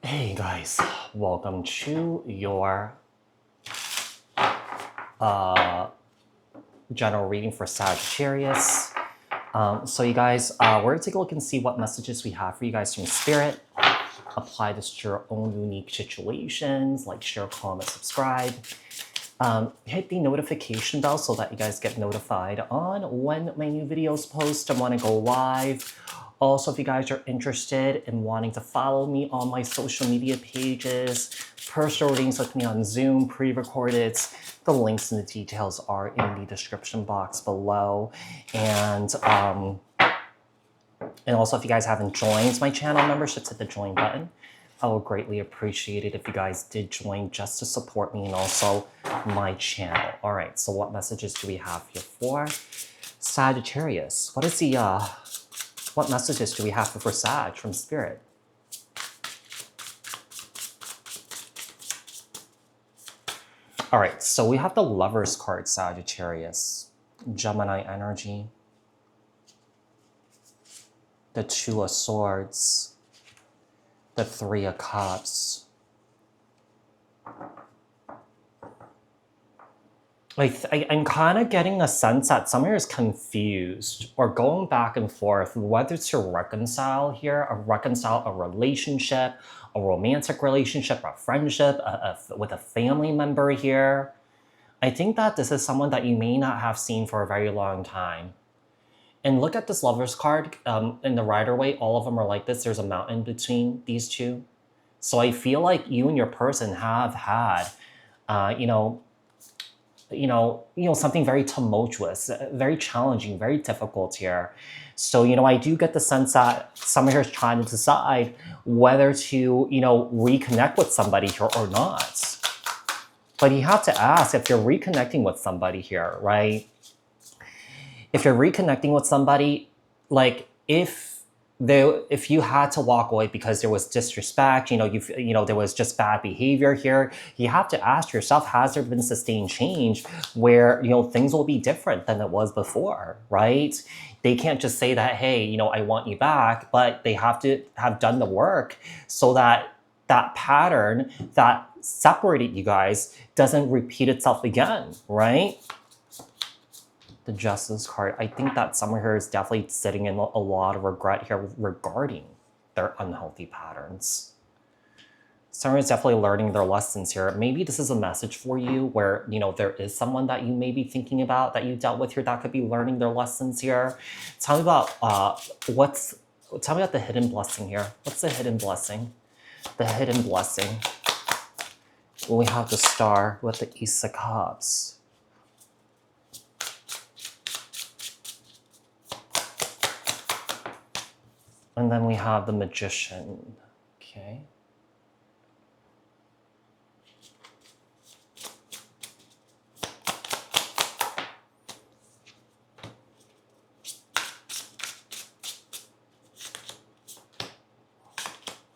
Hey guys, welcome to your general reading for Sagittarius. So you guys, we're gonna take a look and see what messages we have for you guys from Spirit. Apply this to your own unique situations, like share, comment, subscribe. Hit the notification bell so that you guys get notified on when my new videos post and want to go live. Also, if you guys are interested in wanting to follow me on my social media pages, personal readings with me on Zoom, pre-recorded, the links and the details are in the description box below. And also, if you guys haven't joined my channel membership, hit the join button. I will greatly appreciate it if you guys did join just to support me and also my channel. All right, so what messages do we have here for Sagittarius? What messages do we have for Sag from Spirit? All right, so we have the Lover's card, Sagittarius, Gemini energy, the Two of Swords, the Three of Cups. I'm kind of getting a sense that someone is confused or going back and forth whether to reconcile here, reconcile a relationship, a romantic relationship, a friendship, with a family member here. I think that this is someone that you may not have seen for a very long time. And look at this Lover's card. In the Rider-Waite, all of them are like this. There's a mountain between these two. So I feel like you and your person have had, something very tumultuous, very challenging, very difficult here. So, I do get the sense that someone here is trying to decide whether to, reconnect with somebody here or not. But you have to ask if you're reconnecting with somebody here, right? If you're reconnecting with somebody, like if you had to walk away because there was disrespect, there was just bad behavior here, you have to ask yourself, has there been sustained change where, things will be different than it was before, right? They can't just say that, hey, I want you back, but they have to have done the work so that that pattern that separated you guys doesn't repeat itself again, right? The Justice card, I think that someone here is definitely sitting in a lot of regret here regarding their unhealthy patterns. Someone is definitely learning their lessons here. Maybe this is a message for you where, there is someone that you may be thinking about that you dealt with here that could be learning their lessons here. Tell me about the hidden blessing here. What's the hidden blessing? The hidden blessing. We have the Star with the Ace of Cups. And then we have the Magician, okay?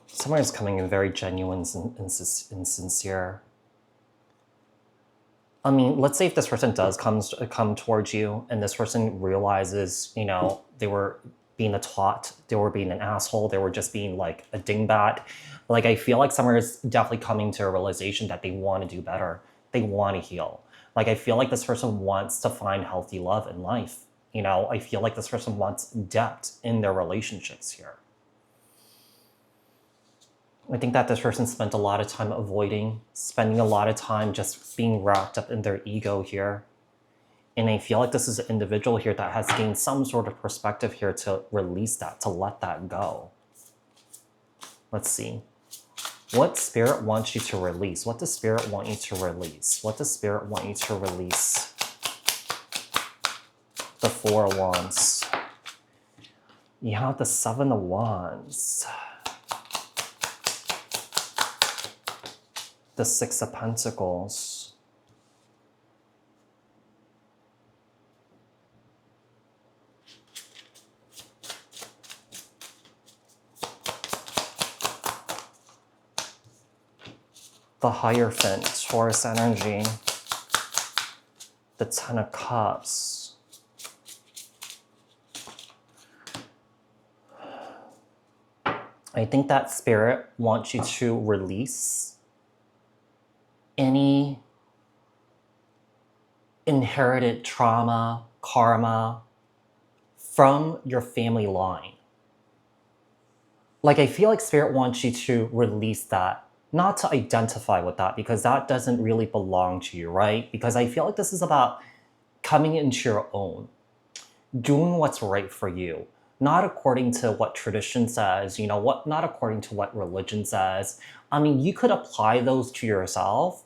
Someone is coming in very genuine and sincere. I mean, let's say if this person does come towards you and this person realizes, they were being a twat, they were being an asshole, they were just being like a dingbat. Like, I feel like someone is definitely coming to a realization that they want to do better. They want to heal. Like, I feel like this person wants to find healthy love in life. I feel like this person wants depth in their relationships here. I think that this person spent a lot of time spending a lot of time just being wrapped up in their ego here. And I feel like this is an individual here that has gained some sort of perspective here to release that, to let that go. Let's see. What Spirit wants you to release? What does Spirit want you to release? What does Spirit want you to release? The Four of Wands. You have the Seven of Wands. The Six of Pentacles. The Hierophant, Taurus energy. The Ten of Cups. I think that Spirit wants you to release any inherited trauma, karma from your family line. Like, I feel like Spirit wants you to release that, not to identify with that, because that doesn't really belong to you, right? Because I feel like this is about coming into your own, doing what's right for you, not according to what tradition says, not according to what religion says. I mean, you could apply those to yourself,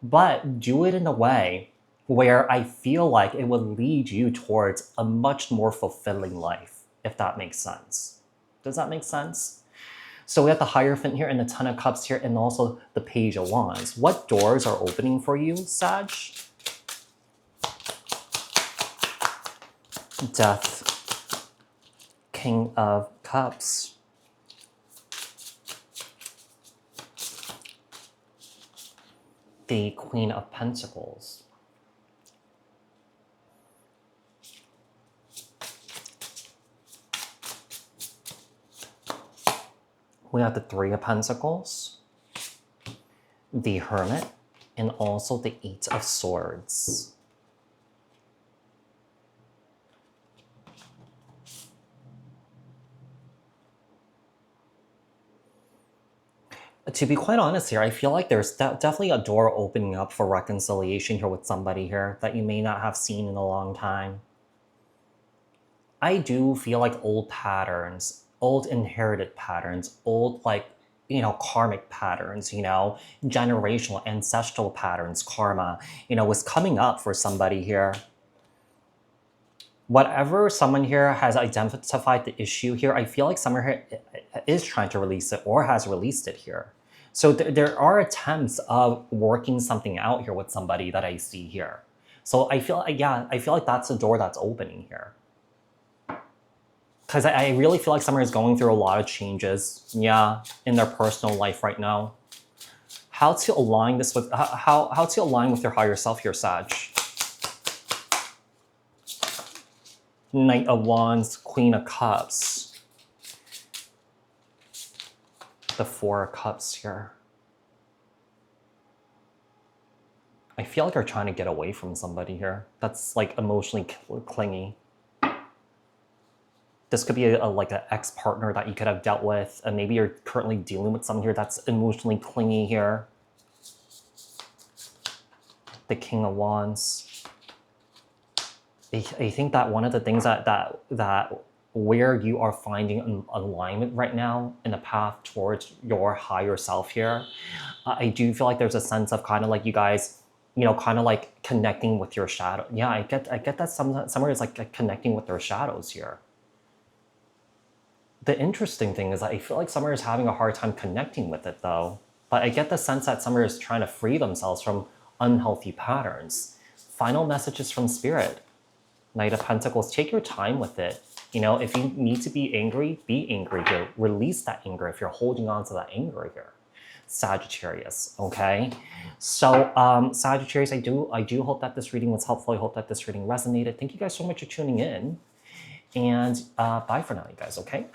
but do it in a way where I feel like it would lead you towards a much more fulfilling life, if that makes sense. Does that make sense? So we have the Hierophant here and the Ten of Cups here and also the Page of Wands. What doors are opening for you, Sag? Death, King of Cups. The Queen of Pentacles. We have the Three of Pentacles, the Hermit, and also the Eight of Swords. To be quite honest here, I feel like there's definitely a door opening up for reconciliation here with somebody here that you may not have seen in a long time. I do feel like old patterns, old inherited patterns, old karmic patterns, generational, ancestral patterns, karma, was coming up for somebody here. Whatever someone here has identified the issue here, I feel like someone here is trying to release it or has released it here. So there are attempts of working something out here with somebody that I see here. So I feel like that's a door that's opening here. Because I really feel like someone is going through a lot of changes, in their personal life right now. How to align this with how to align with your higher self here, Sag. Knight of Wands, Queen of Cups. The Four of Cups here. I feel like you're trying to get away from somebody here that's like emotionally clingy. This could be like an ex-partner that you could have dealt with, and maybe you're currently dealing with someone here that's emotionally clingy here. The King of Wands. I think that one of the things that where you are finding an alignment right now in the path towards your higher self here, I do feel like there's a sense of kind of like you guys, kind of like connecting with your shadow. Yeah, I get that somewhere is like connecting with their shadows here. The interesting thing is that I feel like Summer is having a hard time connecting with it though. But I get the sense that Summer is trying to free themselves from unhealthy patterns. Final messages from Spirit. Knight of Pentacles, take your time with it. If you need to be angry here. Release that anger if you're holding on to that anger here. Sagittarius, okay? So Sagittarius, I do hope that this reading was helpful. I hope that this reading resonated. Thank you guys so much for tuning in. And bye for now, you guys, okay?